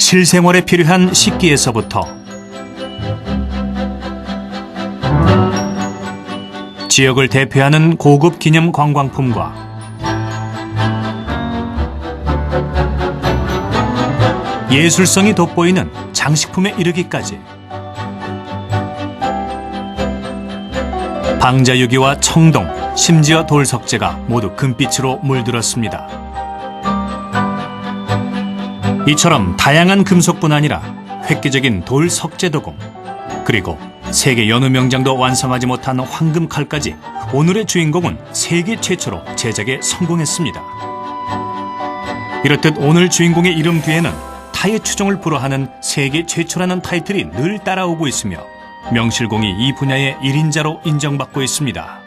실생활에 필요한 식기에서부터 지역을 대표하는 고급 기념 관광품과 예술성이 돋보이는 장식품에 이르기까지 방자유기와 청동, 심지어 돌석재가 모두 금빛으로 물들었습니다. 이처럼 다양한 금속뿐 아니라 획기적인 돌석재 도금, 그리고 세계 여느 명장도 완성하지 못한 황금칼까지 오늘의 주인공은 세계 최초로 제작에 성공했습니다. 이렇듯 오늘 주인공의 이름 뒤에는 타의 추종을 불허하는 세계 최초라는 타이틀이 늘 따라오고 있으며 명실공히 이 분야의 1인자로 인정받고 있습니다.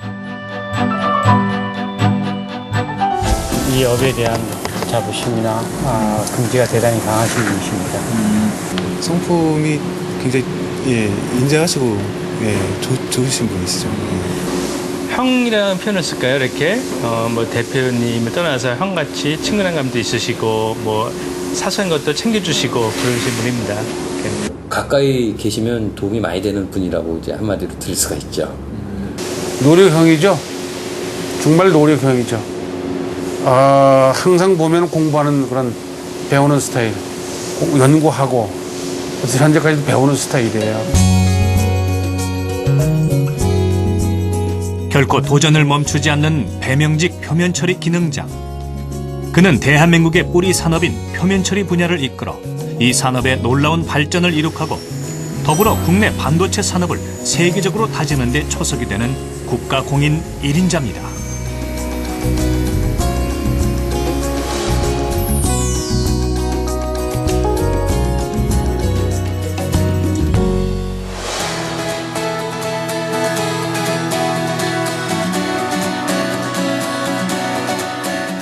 이 업에 대한 자부심이나 긍지가 대단히 강하신 분이십니다. 성품이 굉장히 인자하시고 좋으신 분이시죠. 형이라는 표현을 쓸까요? 이렇게 뭐 대표님을 떠나서 형같이 친근한 감도 있으시고 뭐 사소한 것도 챙겨주시고 그러신 분입니다. 이렇게. 가까이 계시면 도움이 많이 되는 분이라고 이제 한마디로 들을 수가 있죠. 노력형이죠. 정말 노력형이죠. 항상 보면 공부하는 그런 배우는 스타일, 연구하고 현재까지도 배우는 스타일이에요. 결코 도전을 멈추지 않는 배명직 표면처리 기능장. 그는 대한민국의 뿌리 산업인 표면처리 분야를 이끌어 이 산업의 놀라운 발전을 이룩하고 더불어 국내 반도체 산업을 세계적으로 다지는 데 초석이 되는 국가공인 1인자입니다.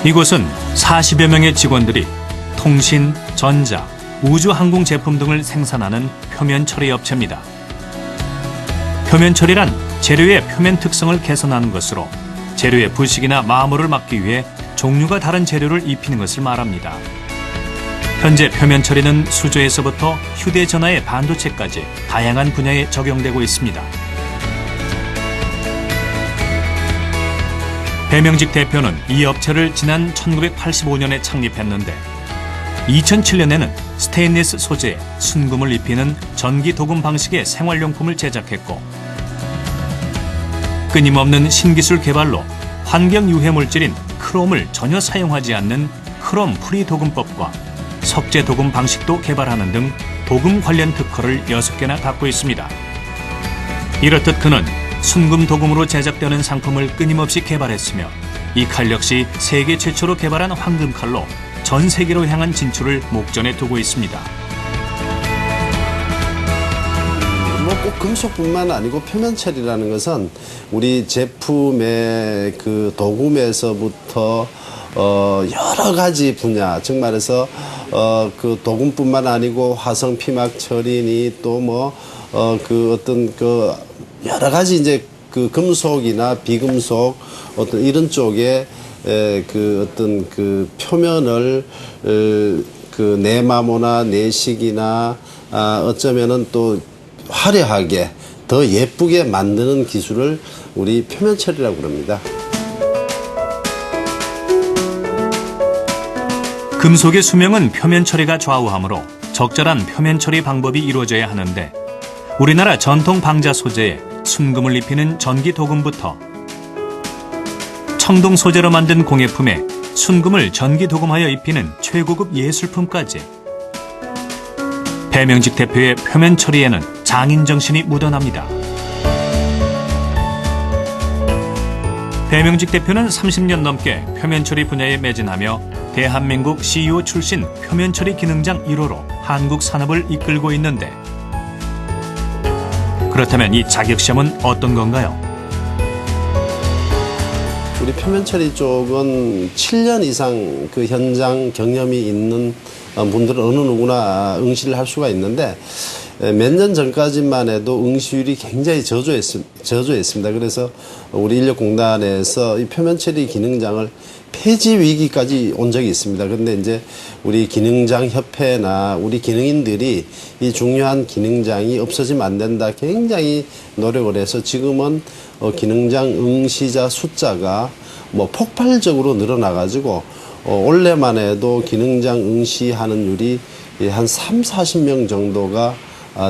이곳은 40여 명의 직원들이 통신, 전자, 우주항공 제품 등을 생산하는 표면처리 업체입니다. 표면처리란 재료의 표면 특성을 개선하는 것으로 재료의 부식이나 마모를 막기 위해 종류가 다른 재료를 입히는 것을 말합니다. 현재 표면처리는 수조에서부터 휴대전화의 반도체까지 다양한 분야에 적용되고 있습니다. 배명직 대표는 이 업체를 지난 1985년에 창립했는데 2007년에는 스테인리스 소재에 순금을 입히는 전기 도금 방식의 생활용품을 제작했고 끊임없는 신기술 개발로 환경 유해 물질인 크롬을 전혀 사용하지 않는 크롬 프리 도금법과 석재 도금 방식도 개발하는 등 도금 관련 특허를 6개나 갖고 있습니다. 이렇듯 그는 순금 도금으로 제작되는 상품을 끊임없이 개발했으며 이 칼 역시 세계 최초로 개발한 황금칼로 전 세계로 향한 진출을 목전에 두고 있습니다. 꼭 금속뿐만 아니고 표면처리라는 것은 우리 제품의 그 도금에서부터 여러 가지 분야, 즉 말해서 그 도금뿐만 아니고 화성 피막 처리니 또 뭐 그 어떤 그 여러 가지 이제 그 금속이나 비금속 어떤 이런 쪽에 그 어떤 그 표면을 그 내마모나 내식이나 어쩌면은 또 화려하게 더 예쁘게 만드는 기술을 우리 표면 처리라고 그럽니다. 금속의 수명은 표면 처리가 좌우하므로 적절한 표면 처리 방법이 이루어져야 하는데 우리나라 전통 방자 소재에 순금을 입히는 전기 도금부터 청동 소재로 만든 공예품에 순금을 전기 도금하여 입히는 최고급 예술품까지 배명직 대표의 표면 처리에는 장인 정신이 묻어납니다. 배명직 대표는 30년 넘게 표면 처리 분야에 매진하며 대한민국 CEO 출신 표면 처리 기능장 1호로 한국 산업을 이끌고 있는데 그렇다면 이 자격시험은 어떤 건가요? 우리 표면 처리 쪽은 7년 이상 그 현장 경험이 있는 분들은 어느 누구나 응시를 할 수가 있는데 몇 년 전까지만 해도 응시율이 굉장히 저조했습니다. 그래서 우리 인력공단에서 이 표면 처리 기능장을 폐지 위기까지 온 적이 있습니다. 그런데 이제 우리 기능장 협회나 우리 기능인들이 이 중요한 기능장이 없어지면 안 된다 굉장히 노력을 해서 지금은 기능장 응시자 숫자가 뭐 폭발적으로 늘어나가지고 올해만 해도 기능장 응시하는 율이 한 40명 정도가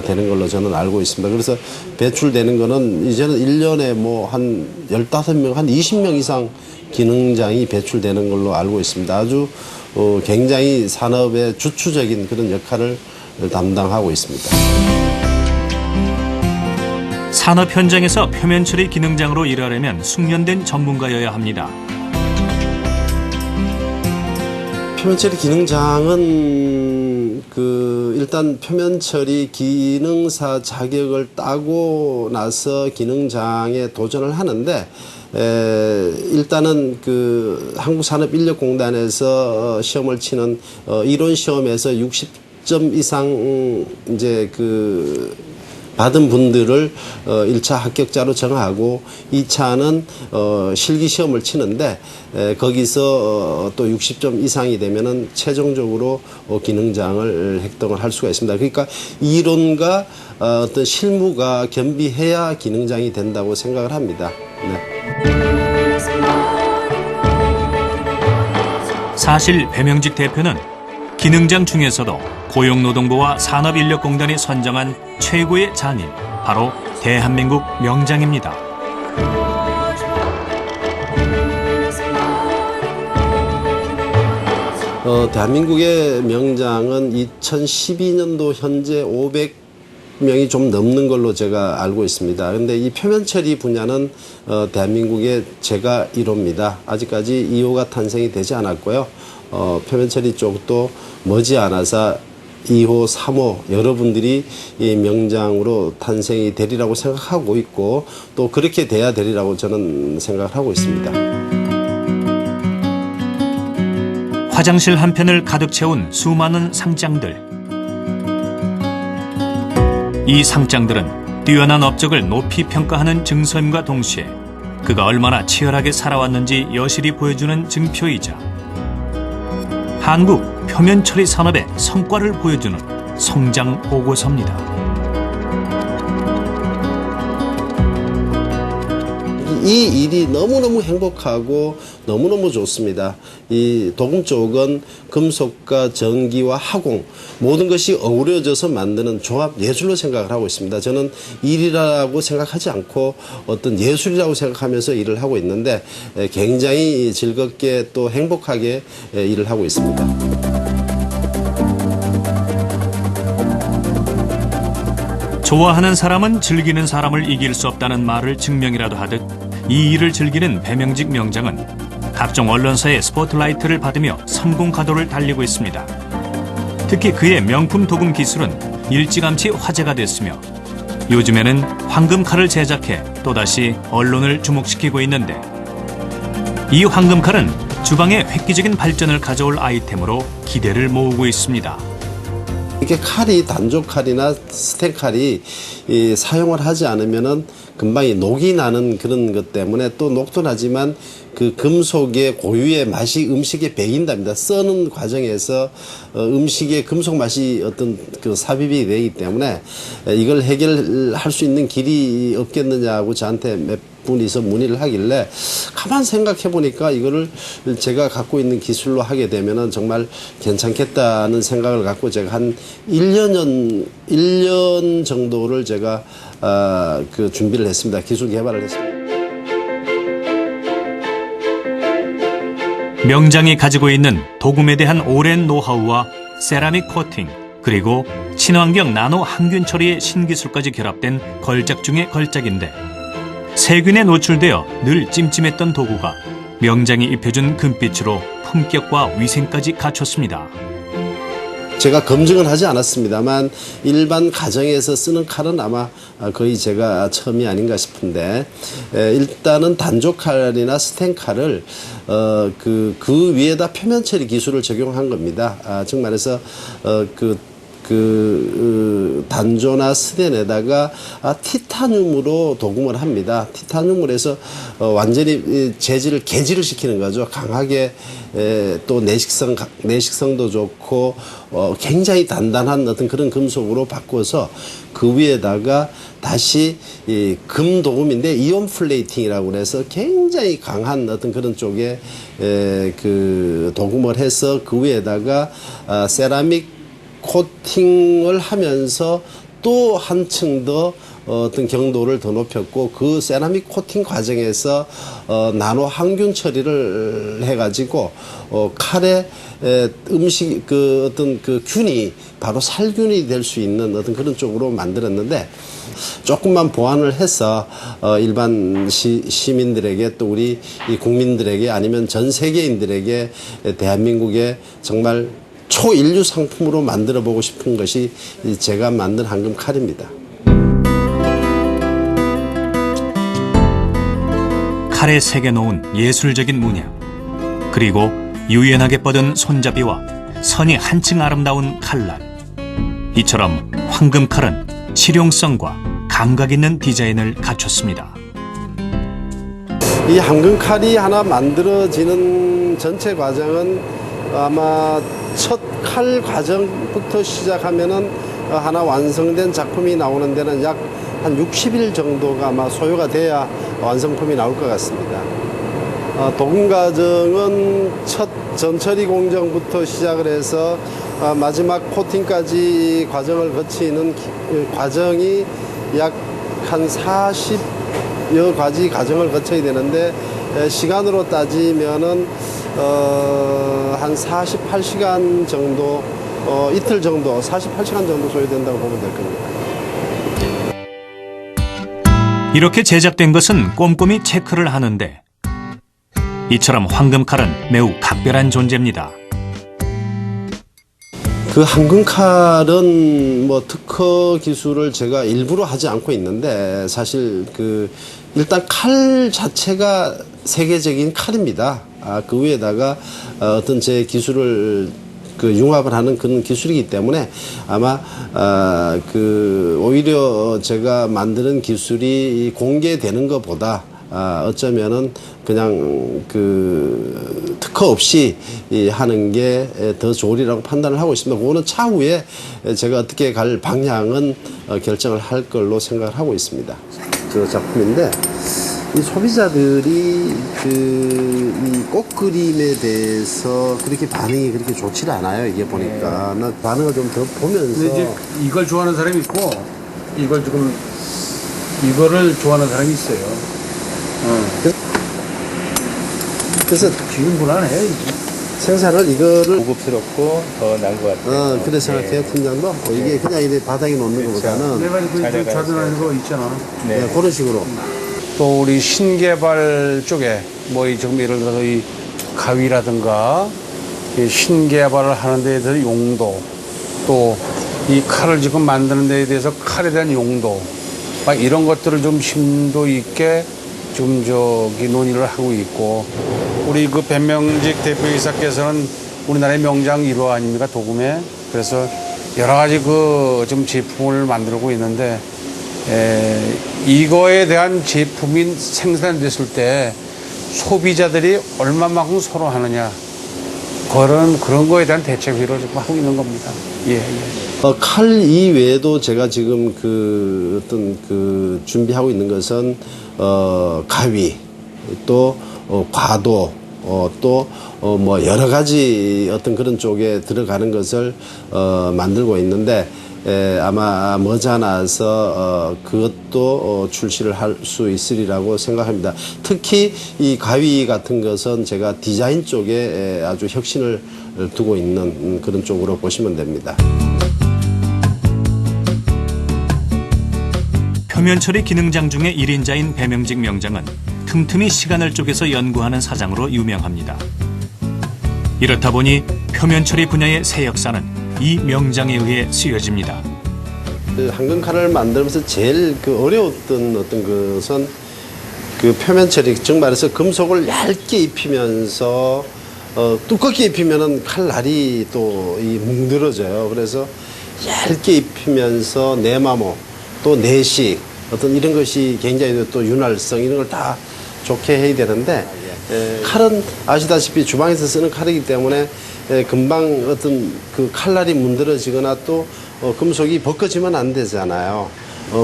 되는 걸로 저는 알고 있습니다. 그래서 배출되는 거는 이제는 1년에 뭐 한 15명, 한 20명 이상 기능장이 배출되는 걸로 알고 있습니다. 아주 굉장히 산업의 주추적인 그런 역할을 담당하고 있습니다. 산업 현장에서 표면 처리 기능장으로 일하려면 숙련된 전문가여야 합니다. 표면 처리 기능장은 일단 표면 처리 기능사 자격을 따고 나서 기능장에 도전을 하는데 일단은 한국산업인력공단에서 시험을 치는 이론 시험에서 60점 이상 이제 받은 분들을 1차 합격자로 정하고 2차는 실기 시험을 치는데 거기서 또 60점 이상이 되면은 최종적으로 기능장을 획득을 할 수가 있습니다. 그러니까 이론과 어떤 실무가 겸비해야 기능장이 된다고 생각을 합니다. 네. 사실 배명직 대표는 기능장 중에서도 고용노동부와 산업인력공단이 선정한 최고의 장인, 바로 대한민국 명장입니다. 대한민국의 명장은 2012년도 현재 500명이 좀 넘는 걸로 제가 알고 있습니다. 그런데 이 표면 처리 분야는 대한민국의 제가 1호입니다. 아직까지 2호가 탄생이 되지 않았고요. 표면 처리 쪽도 머지않아서 2호, 3호 여러분들이 이 명장으로 탄생이 되리라고 생각하고 있고 또 그렇게 돼야 되리라고 저는 생각을 하고 있습니다. 화장실 한편을 가득 채운 수많은 상장들. 이 상장들은 뛰어난 업적을 높이 평가하는 증서임과 동시에 그가 얼마나 치열하게 살아왔는지 여실히 보여주는 증표이자 한국 표면 처리 산업의 성과를 보여주는 성장 보고서입니다. 이 일이 너무너무 행복하고 너무너무 좋습니다. 이 도금 쪽은 금속과 전기와 화공 모든 것이 어우러져서 만드는 종합 예술로 생각을 하고 있습니다. 저는 일이라고 생각하지 않고 어떤 예술이라고 생각하면서 일을 하고 있는데 굉장히 즐겁게 또 행복하게 일을 하고 있습니다. 좋아하는 사람은 즐기는 사람을 이길 수 없다는 말을 증명이라도 하듯 이 일을 즐기는 배명직 명장은 각종 언론사의 스포트라이트를 받으며 성공 가도를 달리고 있습니다. 특히 그의 명품 도금 기술은 일찌감치 화제가 됐으며 요즘에는 황금칼을 제작해 또다시 언론을 주목시키고 있는데 이 황금칼은 주방의 획기적인 발전을 가져올 아이템으로 기대를 모으고 있습니다. 이렇게 칼이 단조 칼이나 스텐 칼이 사용을 하지 않으면은 금방 녹이 나는 그런 것 때문에 또 녹도 나지만 그 금속의 고유의 맛이 음식에 배인답니다. 써는 과정에서 음식의 금속 맛이 어떤 삽입이 되기 때문에 이걸 해결할 수 있는 길이 없겠느냐고 저한테 몇 분이서 문의를 하길래 가만 생각해 보니까 이거를 제가 갖고 있는 기술로 하게 되면은 정말 괜찮겠다는 생각을 갖고 제가 한 1년 정도를 제가 준비를 했습니다. 기술 개발을 했습니다. 명장이 가지고 있는 도금에 대한 오랜 노하우와 세라믹 코팅, 그리고 친환경 나노 항균 처리의 신기술까지 결합된 걸작 중의 걸작인데 세균에 노출되어 늘 찜찜했던 도구가 명장이 입혀준 금빛으로 품격과 위생까지 갖췄습니다. 제가 검증은 하지 않았습니다만 일반 가정에서 쓰는 칼은 아마 거의 제가 처음이 아닌가 싶은데 일단은 단조 칼이나 스텐 칼을 그 위에다 표면 처리 기술을 적용한 겁니다. 즉 말해서 단조나 스텐에다가 티타늄으로 도금을 합니다. 티타늄을 해서 완전히 개지를 시키는 거죠. 강하게 또 내식성도 좋고 굉장히 단단한 어떤 그런 금속으로 바꿔서 그 위에다가 다시 이 금 도금인데 이온 플레이팅이라고 해서 굉장히 강한 어떤 그런 쪽에 그 도금을 해서 그 위에다가 세라믹 코팅을 하면서 또 한층 더 어떤 경도를 더 높였고 그 세라믹 코팅 과정에서 나노 항균 처리를 해가지고 칼에 음식 그 어떤 그 균이 바로 살균이 될 수 있는 어떤 그런 쪽으로 만들었는데 조금만 보완을 해서 일반 시민들에게 또 우리 이 국민들에게 아니면 전 세계인들에게 대한민국의 정말 초인류 상품으로 만들어 보고 싶은 것이 제가 만든 황금 칼입니다. 칼에 새겨놓은 예술적인 문양, 그리고 유연하게 뻗은 손잡이와 선이 한층 아름다운 칼날. 이처럼 황금칼은 실용성과 감각 있는 디자인을 갖췄습니다. 이 황금칼이 하나 만들어지는 전체 과정은 아마 첫 칼 과정부터 시작하면은 하나 완성된 작품이 나오는 데는 약 한 60일 정도가 아마 소요가 돼야 완성품이 나올 것 같습니다. 도금 과정은 첫 전처리 공정부터 시작을 해서 마지막 코팅까지 과정을 거치는 과정이 약 한 40여 가지 과정을 거쳐야 되는데 시간으로 따지면은 한 48시간 정도, 이틀 정도, 48시간 정도 소요된다고 보면 될 겁니다. 이렇게 제작된 것은 꼼꼼히 체크를 하는데 이처럼 황금칼은 매우 각별한 존재입니다. 그 황금칼은 뭐 특허 기술을 제가 일부러 하지 않고 있는데 사실 일단 칼 자체가 세계적인 칼입니다. 그 위에다가 어떤 제 기술을 융합을 하는 그런 기술이기 때문에 아마 오히려 제가 만드는 기술이 공개되는 것보다 어쩌면은 그냥 특허 없이 하는 게 더 좋으리라고 판단을 하고 있습니다. 그거는 차후에 제가 어떻게 갈 방향은 결정을 할 걸로 생각을 하고 있습니다. 저 작품인데 이 소비자들이 이 꽃그림에 대해서 그렇게 반응이 그렇게 좋지를 않아요. 이게 보니까 나 반응을 좀 더 보면서 근데 이제 이걸 좋아하는 사람이 있고 이거를 좋아하는 사람이 있어요. 그래서 지금 불안해. 생산을 이거를 고급스럽고 더 나은 것 같아요. 그래 생각해요. 팀장도 이게 그냥 이제 바닥에 놓는 것보다는 내가 그 자전하는 거 있잖아. 네, 그런 식으로 또 우리 신개발 쪽에 지금 예를 들어서 이 가위라든가 이 신개발을 하는 데에 대해서 용도, 또 이 칼을 지금 만드는 데에 대해서 칼에 대한 용도, 막 이런 것들을 좀 심도 있게 좀 논의를 하고 있고, 우리 그 배명직 대표이사께서는 우리나라의 명장 1호 아닙니까, 도금에. 그래서 여러 가지 좀 제품을 만들고 있는데, 이거에 대한 제품이 생산됐을 때 소비자들이 얼마만큼 선호하느냐, 그런 거에 대한 대책회의를 지금 하고 있는 겁니다. 예. 칼 이외에도 제가 지금 준비하고 있는 것은 가위, 또 과도, 또 여러 가지 어떤 그런 쪽에 들어가는 것을 만들고 있는데 아마 머지않아서 그것도 출시를 할 수 있으리라고 생각합니다. 특히 이 가위 같은 것은 제가 디자인 쪽에 아주 혁신을 두고 있는 그런 쪽으로 보시면 됩니다. 표면 처리 기능장 중의 1인자인 배명직 명장은 틈틈이 시간을 쪼개서 연구하는 사장으로 유명합니다. 이렇다 보니 표면 처리 분야의 새 역사는 이 명장에 의해 쓰여집니다. 황금칼을 만들면서 제일 어려웠던 어떤 것은 표면 처리, 즉 말해서 금속을 얇게 입히면서 두껍게 입히면은 칼날이 또 뭉들어져요. 그래서 얇게 입히면서 내마모 또 내식 어떤 이런 것이 굉장히 또 윤활성 이런 걸 다 좋게 해야 되는데 칼은 아시다시피 주방에서 쓰는 칼이기 때문에 금방 어떤 그 칼날이 문드러지거나 또 금속이 벗겨지면 안 되잖아요.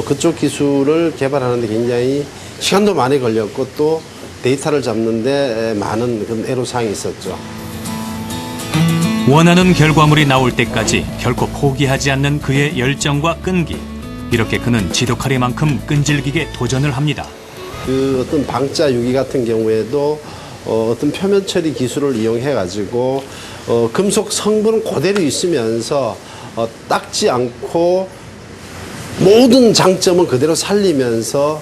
그쪽 기술을 개발하는데 굉장히 시간도 많이 걸렸고 또 데이터를 잡는데 많은 그런 애로사항이 있었죠. 원하는 결과물이 나올 때까지 결코 포기하지 않는 그의 열정과 끈기. 이렇게 그는 지도칼이만큼 끈질기게 도전을 합니다. 그 어떤 방자 유기 같은 경우에도 어떤 표면 처리 기술을 이용해 가지고 금속 성분은 그대로 있으면서 닦지 않고 모든 장점은 그대로 살리면서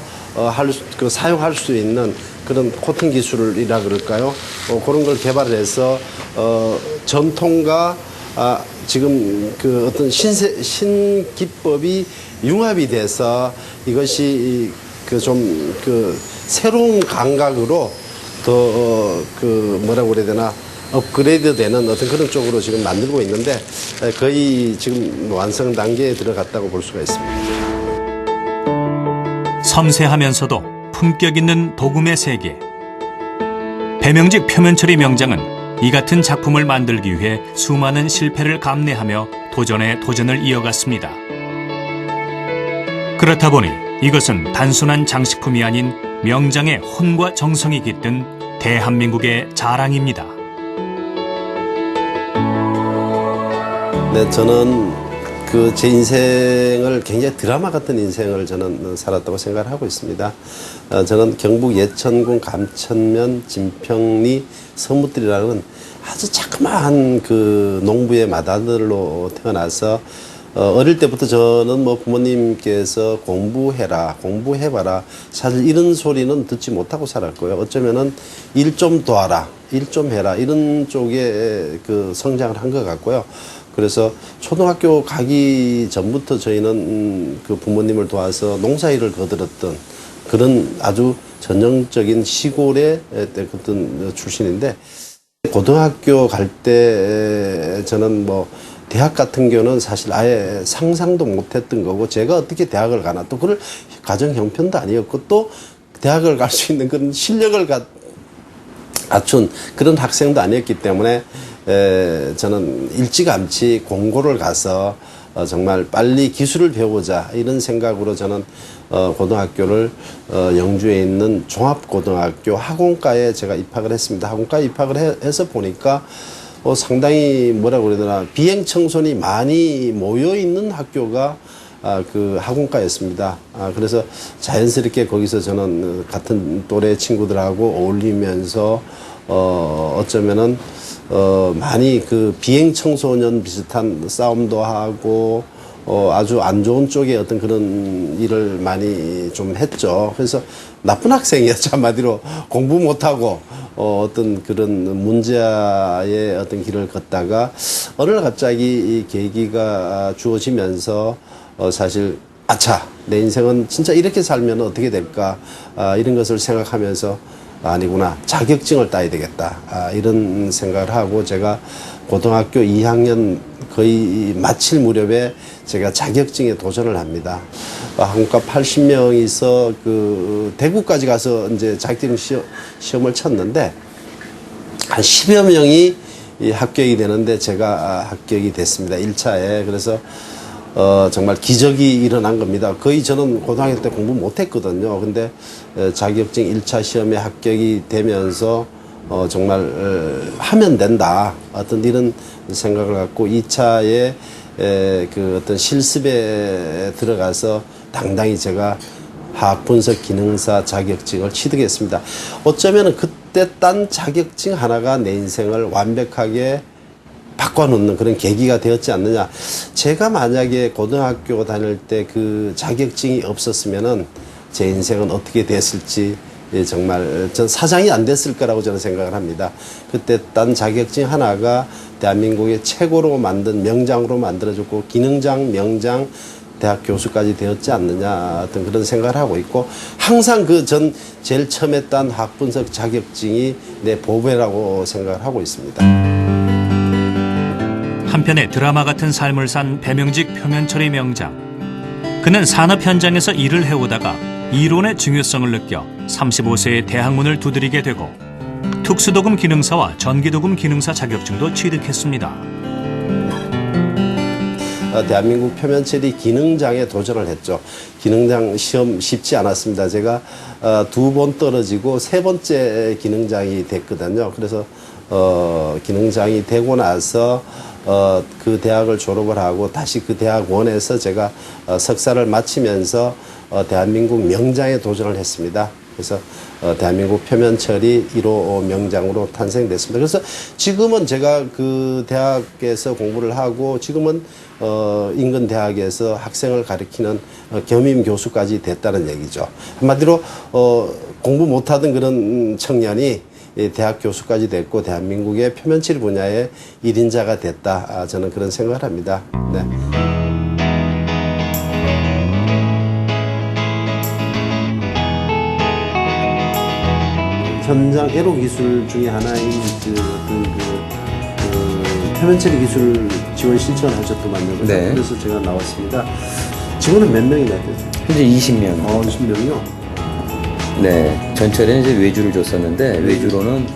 사용할 수 있는 그런 코팅 기술이라 그럴까요? 그런 걸 개발을 해서 전통과 지금 그 어떤 신기법이 융합이 돼서 이것이 그 새로운 감각으로 더 뭐라고 그래야 되나 업그레이드 되는 어떤 그런 쪽으로 지금 만들고 있는데 거의 지금 완성 단계에 들어갔다고 볼 수가 있습니다. 섬세하면서도 품격 있는 도금의 세계. 배명직 표면처리 명장은 이 같은 작품을 만들기 위해 수많은 실패를 감내하며 도전을 이어갔습니다. 그렇다 보니 이것은 단순한 장식품이 아닌 명장의 혼과 정성이 깃든 대한민국의 자랑입니다. 네, 저는 제 인생을 굉장히 드라마 같은 인생을 저는 살았다고 생각을 하고 있습니다. 저는 경북 예천군 감천면 진평리 서무들이라는 아주 자그마한 그 농부의 맏아들로 태어나서 어릴 때부터 저는 뭐 부모님께서 공부해봐라. 사실 이런 소리는 듣지 못하고 살았고요. 어쩌면은 일 좀 도와라, 일 좀 해라 이런 쪽에 그 성장을 한 것 같고요. 그래서 초등학교 가기 전부터 저희는 그 부모님을 도와서 농사일을 거들었던 그런 아주 전형적인 시골의 어떤 출신인데 고등학교 갈 때 저는 뭐 대학 같은 경우는 사실 아예 상상도 못했던 거고 제가 어떻게 대학을 가나 또 그걸 가정 형편도 아니었고 또 대학을 갈 수 있는 그런 실력을 갖춘 그런 학생도 아니었기 때문에 저는 일찌감치 공고를 가서 정말 빨리 기술을 배우자 이런 생각으로 저는 고등학교를 영주에 있는 종합고등학교 학원과에 제가 입학을 했습니다. 학원과에 입학을 해서 보니까 상당히 뭐라고 그래야 되나 비행 청소년이 많이 모여 있는 학교가 그 학원과였습니다. 그래서 자연스럽게 거기서 저는 같은 또래 친구들하고 어울리면서 어쩌면은 많이 그 비행 청소년 비슷한 싸움도 하고 아주 안 좋은 쪽에 어떤 그런 일을 많이 좀 했죠. 그래서 나쁜 학생이었죠. 한마디로 공부 못하고 어떤 그런 문제의 어떤 길을 걷다가 어느 날 갑자기 이 계기가 주어지면서 사실 아차 내 인생은 진짜 이렇게 살면 어떻게 될까 이런 것을 생각하면서 아니구나 자격증을 따야 되겠다 이런 생각을 하고 제가 고등학교 2학년 거의 마칠 무렵에 제가 자격증에 도전을 합니다. 학원과 80명이서 그 대구까지 가서 이제 자격증 시험을 쳤는데 한 10여 명이 합격이 되는데 제가 합격이 됐습니다. 1차에. 그래서 정말 기적이 일어난 겁니다. 거의 저는 고등학교 때 공부 못했거든요. 근데 자격증 1차 시험에 합격이 되면서 정말 하면 된다. 어떤 이런 생각을 갖고 2차에 그 어떤 실습에 들어가서 당당히 제가 화학분석 기능사 자격증을 취득했습니다. 어쩌면 그때 딴 자격증 하나가 내 인생을 완벽하게 바꿔놓는 그런 계기가 되었지 않느냐. 제가 만약에 고등학교 다닐 때 그 자격증이 없었으면은 제 인생은 어떻게 됐을지 정말 전 사장이 안 됐을 거라고 저는 생각을 합니다. 그때 딴 자격증 하나가 대한민국의 최고로 만든 명장으로 만들어졌고 기능장, 명장, 대학 교수까지 되었지 않느냐 어떤 그런 생각을 하고 있고 항상 전 제일 처음에 딴 학분석 자격증이 내 보배라고 생각을 하고 있습니다. 한편의 드라마 같은 삶을 산 배명직 표면처리 명장. 그는 산업 현장에서 일을 해오다가 이론의 중요성을 느껴 35세에 대학문을 두드리게 되고 특수도금 기능사와 전기도금 기능사 자격증도 취득했습니다. 대한민국 표면처리 기능장에 도전을 했죠. 기능장 시험 쉽지 않았습니다. 제가 2번 떨어지고 3번째 기능장이 됐거든요. 그래서 기능장이 되고 나서 그 대학을 졸업을 하고 다시 그 대학원에서 제가 석사를 마치면서 대한민국 명장에 도전을 했습니다. 그래서 대한민국 표면처리 1호 명장으로 탄생됐습니다. 그래서 지금은 제가 그 대학에서 공부를 하고 지금은 인근 대학에서 학생을 가르치는 겸임 교수까지 됐다는 얘기죠. 한마디로 공부 못하던 그런 청년이 대학 교수까지 됐고 대한민국의 표면처리 분야의 1인자가 됐다. 저는 그런 생각을 합니다. 네. 현장 에로 기술 중에 하나인 표면처리 기술 지원 신청을 하셨더만요. 네. 그래서 제가 나왔습니다. 직원은 몇 명이나 되죠? 현재 20명. 20명이요? 네. 전철에 이제 외주를 줬었는데 외주로는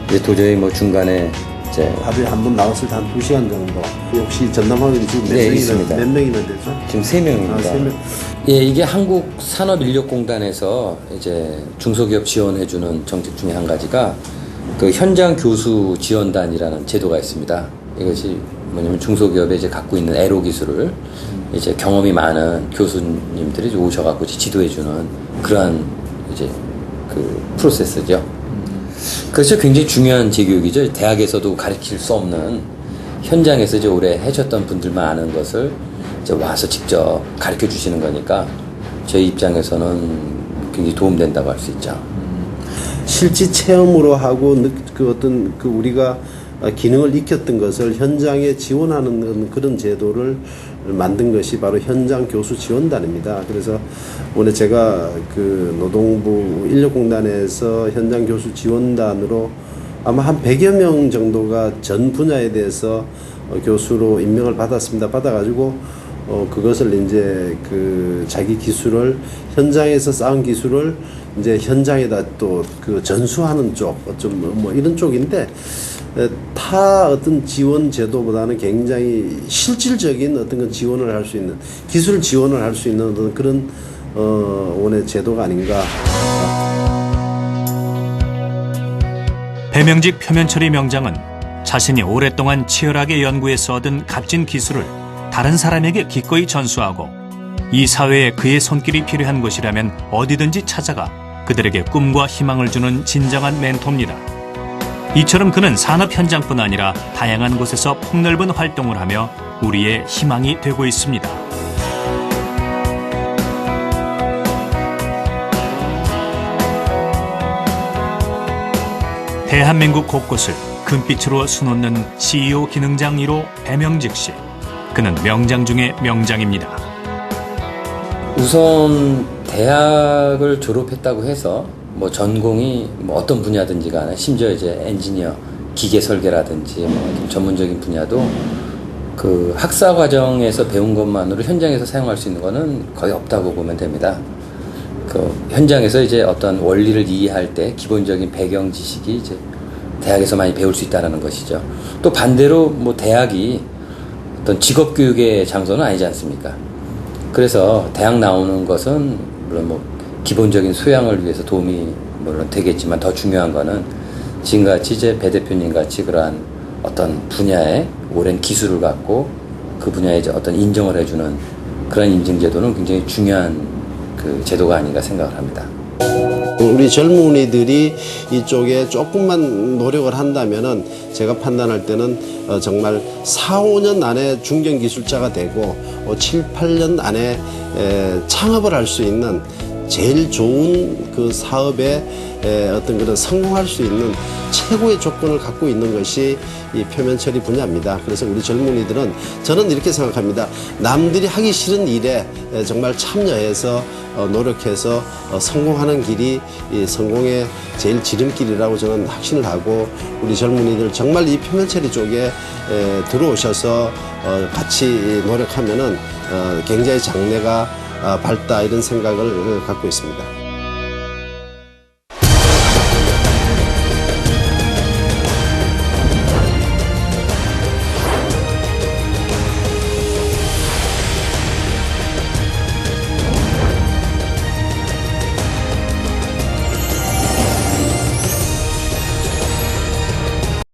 이제 도저히 뭐 중간에 이제 하루에 한 번 나왔을 때 한 2시간 정도. 혹시 전담학원이 지금 네, 있습니다. 몇 명이나 되죠? 지금 3명입니다. 3명. 예, 이게 한국산업인력공단에서 이제 중소기업 지원해주는 정책 중에 한 가지가 그 현장 교수 지원단이라는 제도가 있습니다. 이것이 뭐냐면 중소기업에 이제 갖고 있는 에로 기술을 이제 경험이 많은 교수님들이 이제 오셔갖고 지도해주는 그러한 이제 그 프로세스죠. 그래서 굉장히 중요한 재교육이죠. 대학에서도 가르칠 수 없는 현장에서 이제 오래 해줬던 분들만 아는 것을 이제 와서 직접 가르쳐 주시는 거니까 저희 입장에서는 굉장히 도움된다고 할 수 있죠. 실제 체험으로 하고 그 어떤 그 우리가 기능을 익혔던 것을 현장에 지원하는 그런 제도를 만든 것이 바로 현장 교수 지원단입니다. 그래서 오늘 제가 그 노동부 인력공단에서 현장 교수 지원단으로 아마 한 100여 명 정도가 전 분야에 대해서 교수로 임명을 받았습니다. 받아가지고 그것을 이제 그 자기 기술을 현장에서 쌓은 기술을 이제 현장에다 또 그 전수하는 쪽, 좀 뭐 이런 쪽인데 타 어떤 지원 제도보다는 굉장히 실질적인 어떤 그 지원을 할 수 있는 기술 지원을 할 수 있는 어떤 그런 원의 제도가 아닌가. 배명직 표면처리 명장은 자신이 오랫동안 치열하게 연구해서 얻은 값진 기술을 다른 사람에게 기꺼이 전수하고 이 사회에 그의 손길이 필요한 곳이라면 어디든지 찾아가 그들에게 꿈과 희망을 주는 진정한 멘토입니다. 이처럼 그는 산업 현장뿐 아니라 다양한 곳에서 폭넓은 활동을 하며 우리의 희망이 되고 있습니다. 대한민국 곳곳을 금빛으로 수놓는 CEO 기능장 1호 배명직 씨. 그는 명장 중의 명장입니다. 우선 대학을 졸업했다고 해서 뭐 전공이 뭐 어떤 분야든지 간에 심지어 이제 엔지니어, 기계 설계라든지 뭐 전문적인 분야도 그 학사 과정에서 배운 것만으로 현장에서 사용할 수 있는 거는 거의 없다고 보면 됩니다. 그 현장에서 이제 어떤 원리를 이해할 때 기본적인 배경 지식이 이제 대학에서 많이 배울 수 있다는 것이죠. 또 반대로 뭐 대학이 어떤 직업 교육의 장소는 아니지 않습니까? 그래서 대학 나오는 것은 물론 뭐 기본적인 소양을 위해서 도움이 물론 되겠지만 더 중요한 거는 지금같이 이제 배 대표님 같이 그러한 어떤 분야에 오랜 기술을 갖고 그 분야에 이제 어떤 인정을 해주는 그런 인증제도는 굉장히 중요한 그 제도가 아닌가 생각을 합니다. 우리 젊은이들이 이쪽에 조금만 노력을 한다면은 제가 판단할 때는 정말 4, 5년 안에 중견기술자가 되고 7, 8년 안에 창업을 할 수 있는 제일 좋은 그 사업에 어떤 그런 성공할 수 있는 최고의 조건을 갖고 있는 것이 이 표면 처리 분야입니다. 그래서 우리 젊은이들은 저는 이렇게 생각합니다. 남들이 하기 싫은 일에 정말 참여해서 노력해서 성공하는 길이 이 성공의 제일 지름길이라고 저는 확신을 하고, 우리 젊은이들 정말 이 표면 처리 쪽에 들어오셔서 같이 노력하면은 굉장히 장래가 밝다, 이런 생각을 갖고 있습니다.